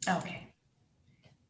Okay.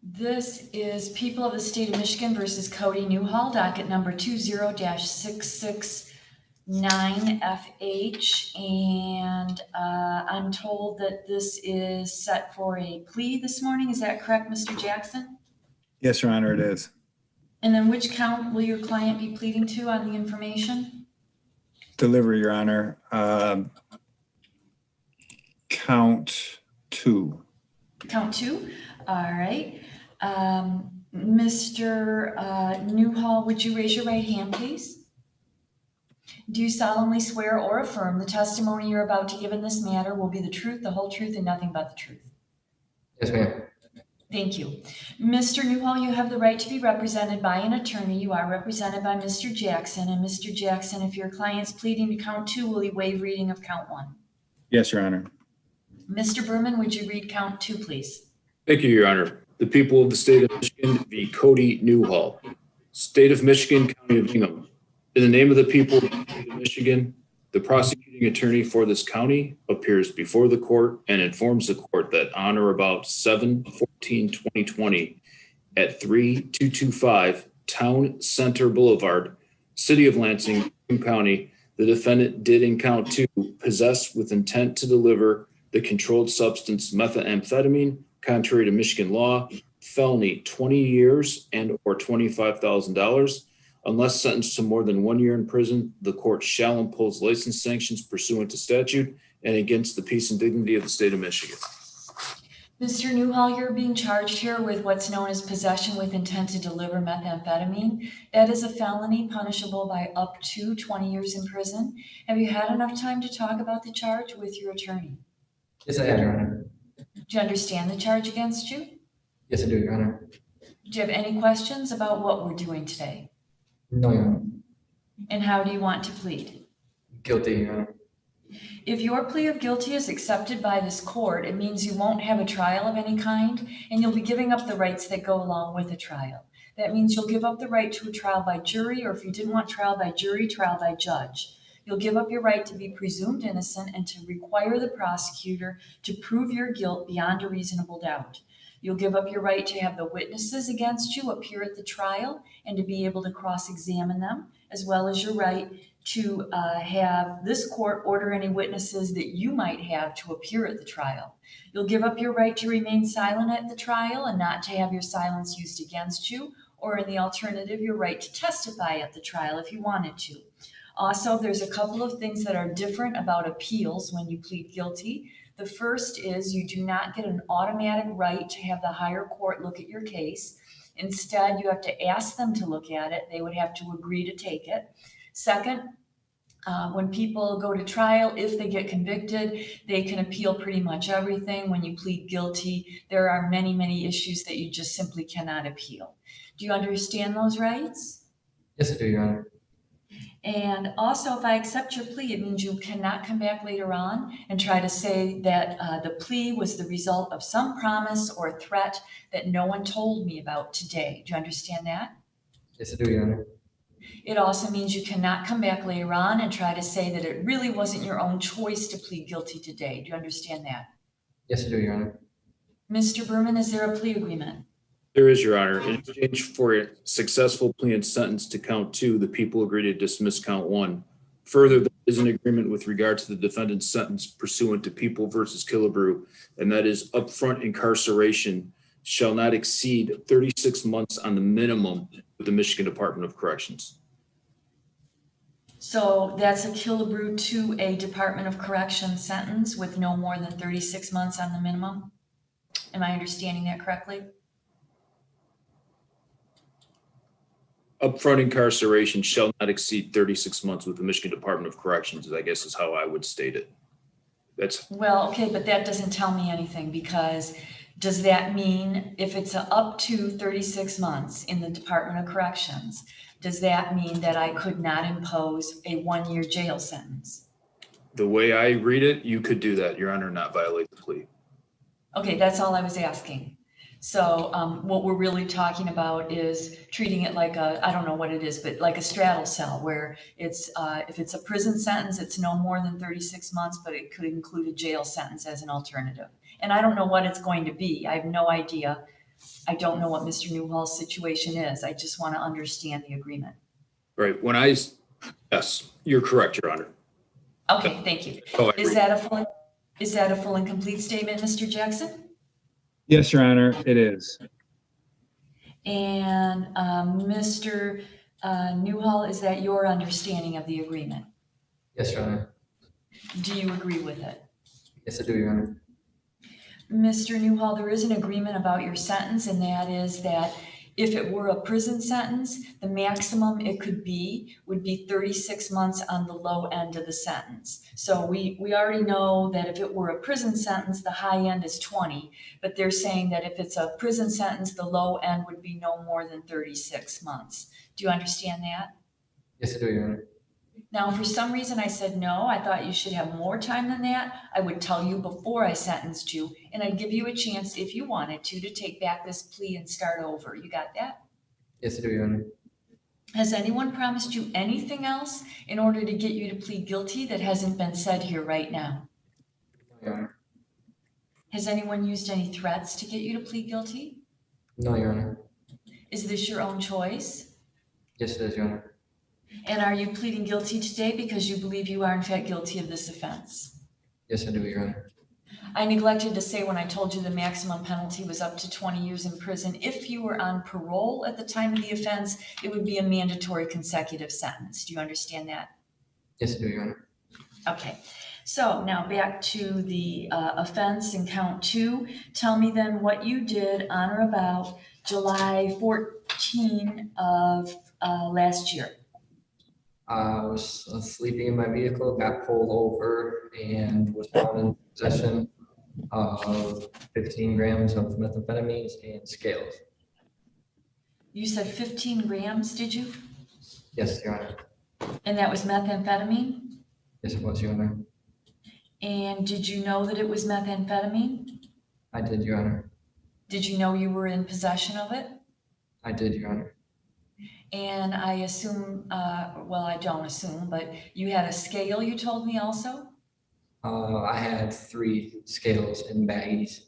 This is People of the State of Michigan versus Cody Newhall, docket number 20-669FH. And I'm told that this is set for a plea this morning. Is that correct, Mr. Jackson? Yes, Your Honor, it is. And then which count will your client be pleading to on the information? Delivery, Your Honor. Count 2. Count 2? All right. Mr. Newhall, would you raise your right hand, please? Do you solemnly swear or affirm the testimony you're about to give in this matter will be the truth, the whole truth, and nothing but the truth? Yes, ma'am. Thank you. Mr. Newhall, you have the right to be represented by an attorney. You are represented by Mr. Jackson. And Mr. Jackson, if your client's pleading to count 2, will he waive reading of count 1? Yes, Your Honor. Mr. Berman, would you read count 2, please? Thank you, Your Honor. The people of the state of Michigan v. Cody Newhall. State of Michigan, County of Hingham. In the name of the people of the state of Michigan, the prosecuting attorney for this county appears before the court and informs the court that on or about 7/14/2020 at 3225 Town Center Boulevard, City of Lansing, County, the defendant did in count 2 possess with intent to deliver the controlled substance methamphetamine contrary to Michigan law, felony 20 years and or $25,000. Unless sentenced to more than 1 year in prison, the court shall impose license sanctions pursuant to statute and against the peace and dignity of the state of Michigan. Mr. Newhall, you're being charged here with what's known as possession with intent to deliver methamphetamine. That is a felony punishable by up to 20 years in prison. Have you had enough time to talk about the charge with your attorney? Yes, I have, Your Honor. Do you understand the charge against you? Yes, I do, Your Honor. Do you have any questions about what we're doing today? No, Your Honor. And how do you want to plead? Guilty, Your Honor. If your plea of guilty is accepted by this court, it means you won't have a trial of any kind, and you'll be giving up the rights that go along with a trial. That means you'll give up the right to a trial by jury, or if you didn't want trial by jury, trial by judge. You'll give up your right to be presumed innocent and to require the prosecutor to prove your guilt beyond a reasonable doubt. You'll give up your right to have the witnesses against you appear at the trial and to be able to cross-examine them, as well as your right to have this court order any witnesses that you might have to appear at the trial. You'll give up your right to remain silent at the trial and not to have your silence used against you, or in the alternative, your right to testify at the trial if you wanted to. Also, there's a couple of things that are different about appeals when you plead guilty. The first is you do not get an automatic right to have the higher court look at your case. Instead, you have to ask them to look at it. They would have to agree to take it. Second, when people go to trial, if they get convicted, they can appeal pretty much everything. When you plead guilty, there are many, many issues that you just simply cannot appeal. Do you understand those rights? Yes, I do, Your Honor. And also, if I accept your plea, it means you cannot come back later on and try to say that the plea was the result of some promise or threat that no one told me about today. Do you understand that? Yes, I do, Your Honor. It also means you cannot come back later on and try to say that it really wasn't your own choice to plead guilty today. Do you understand that? Yes, I do, Your Honor. Mr. Berman, is there a plea agreement? There is, Your Honor. In exchange for a successful plea and sentence to count 2, the people agree to dismiss count 1. Further, there is an agreement with regard to the defendant's sentence pursuant to People versus Killebrew, and that is upfront incarceration shall not exceed 36 months on the minimum with the Michigan Department of Corrections. So that's a Killebrew to a Department of Corrections sentence with no more than 36 months on the minimum? Am I understanding that correctly? Upfront incarceration shall not exceed 36 months with the Michigan Department of Corrections, I guess is how I would state it. That's Well, okay, but that doesn't tell me anything, because does that mean if it's up to 36 months in the Department of Corrections, does that mean that I could not impose a 1-year jail sentence? the way I read it. You could do that, Your Honor, not violate the plea. Okay, that's all I was asking. So what we're really talking about is treating it like I don't know what it is, but like a straddle cell, where it's if it's a prison sentence, it's no more than 36 months, but it could include a jail sentence as an alternative. And I don't know what it's going to be. I have no idea. I don't know what Mr. Newhall's situation is. I just want to understand the agreement. Right, yes, you're correct, Your Honor. Okay, thank you. Oh, I Is agree. that a full and complete statement, Mr. Jackson? Yes, Your Honor, it is. And Mr. Newhall, is that your understanding of the agreement? Yes, Your Honor. Do you agree with it? Yes, I do, Your Honor. Mr. Newhall, there is an agreement about your sentence, and that is that if it were a prison sentence, the maximum it could be would be 36 months on the low end of the sentence. So we already know that if it were a prison sentence, the high end is 20, but they're saying that if it's a prison sentence, the low end would be no more than 36 months. Do you understand that? Yes, I do, Your Honor. Now, if for some reason I said no, I thought you should have more time than that, I would tell you before I sentenced you, and I'd give you a chance, if you wanted to take back this plea and start over. You got that? Yes, I do, Your Honor. Has anyone promised you anything else in order to get you to plead guilty that hasn't been said here right now? No, Your Honor. Has anyone used any threats to get you to plead guilty? No, Your Honor. Is this your own choice? Yes, it is, Your Honor. And are you pleading guilty today because you believe you are in fact guilty of this offense? Yes, I do, Your Honor. I neglected to say when I told you the maximum penalty was up to 20 years in prison. If you were on parole at the time of the offense, it would be a mandatory consecutive sentence. Do you understand that? Yes, I do, Your Honor. Okay. So now back to the offense in count 2. Tell me then what you did on or about July 14 of last year. I was sleeping in my vehicle, got pulled over, and was found in possession of 15 grams of methamphetamines and scales. You said 15 grams, did you? Yes, Your Honor. And that was methamphetamine? Yes, it was, Your Honor. And did you know that it was methamphetamine? I did, Your Honor. Did you know you were in possession of it? I did, Your Honor. And I assume, well, I don't assume, but you had a scale, you told me also? I had 3 scales and baggies.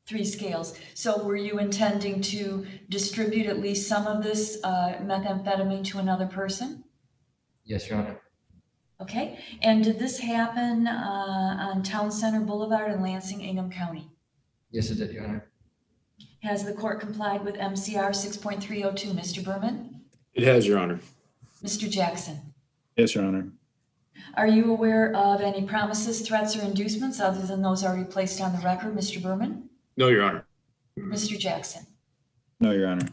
3 scales. So were you intending to distribute at least some of this methamphetamine to another person? Yes, Your Honor. Okay. And did this happen on Town Center Boulevard in Lansing, Ingham County? Yes, it did, Your Honor. Has the court complied with MCR 6.302, Mr. Berman? It has, Your Honor. Mr. Jackson? Yes, Your Honor. Are you aware of any promises, threats, or inducements other than those already placed on the record, Mr. Berman? No, Your Honor. Mr. Jackson? No, Your Honor.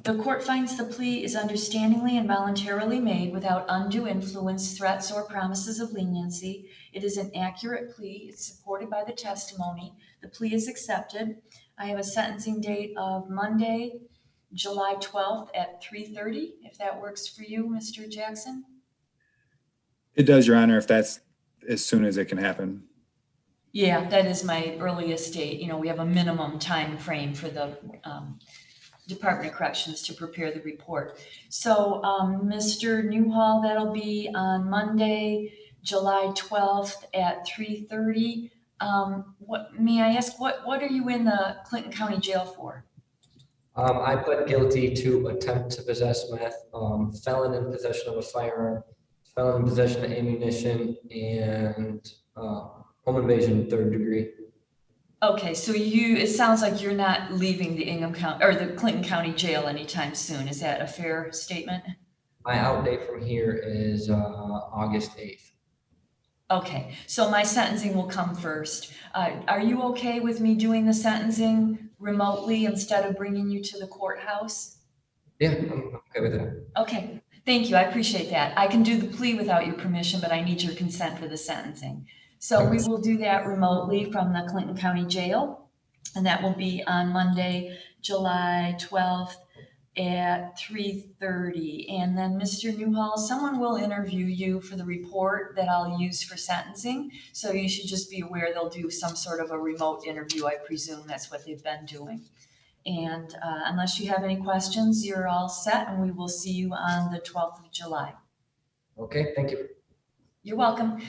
The court finds the plea is understandingly and voluntarily made without undue influence, threats, or promises of leniency. It is an accurate plea. It's supported by the testimony. The plea is accepted. I have a sentencing date of Monday, July 12th at 3:30, if that works for you, Mr. Jackson. It does, Your Honor, if that's as soon as it can happen. Yeah, that is my earliest date. You know, we have a minimum time frame for the Department of Corrections to prepare the report. So, Mr. Newhall, that'll be on Monday, July 12th at 3:30. May I ask, what are you in the Clinton County Jail for? I pled guilty to attempt to possess meth, felon in possession of a firearm, felon in possession of ammunition, and home invasion 3rd degree. Okay, so it sounds like you're not leaving the Ingham County or the Clinton County Jail anytime soon. Is that a fair statement? My out date from here is August 8th. Okay, so my sentencing will come first. Are you okay with me doing the sentencing remotely instead of bringing you to the courthouse? Yeah, I'm okay with that. Okay, thank you. I appreciate that. I can do the plea without your permission, but I need your consent for the sentencing. So we will do that remotely from the Clinton County Jail, and that will be on Monday, July 12th at 3:30. And then Mr. Newhall, someone will interview you for the report that I'll use for sentencing. So you should just be aware they'll do some sort of a remote interview. I presume that's what they've been doing. And unless you have any questions, you're all set, and we will see you on the 12th of July. Okay, thank you. You're welcome.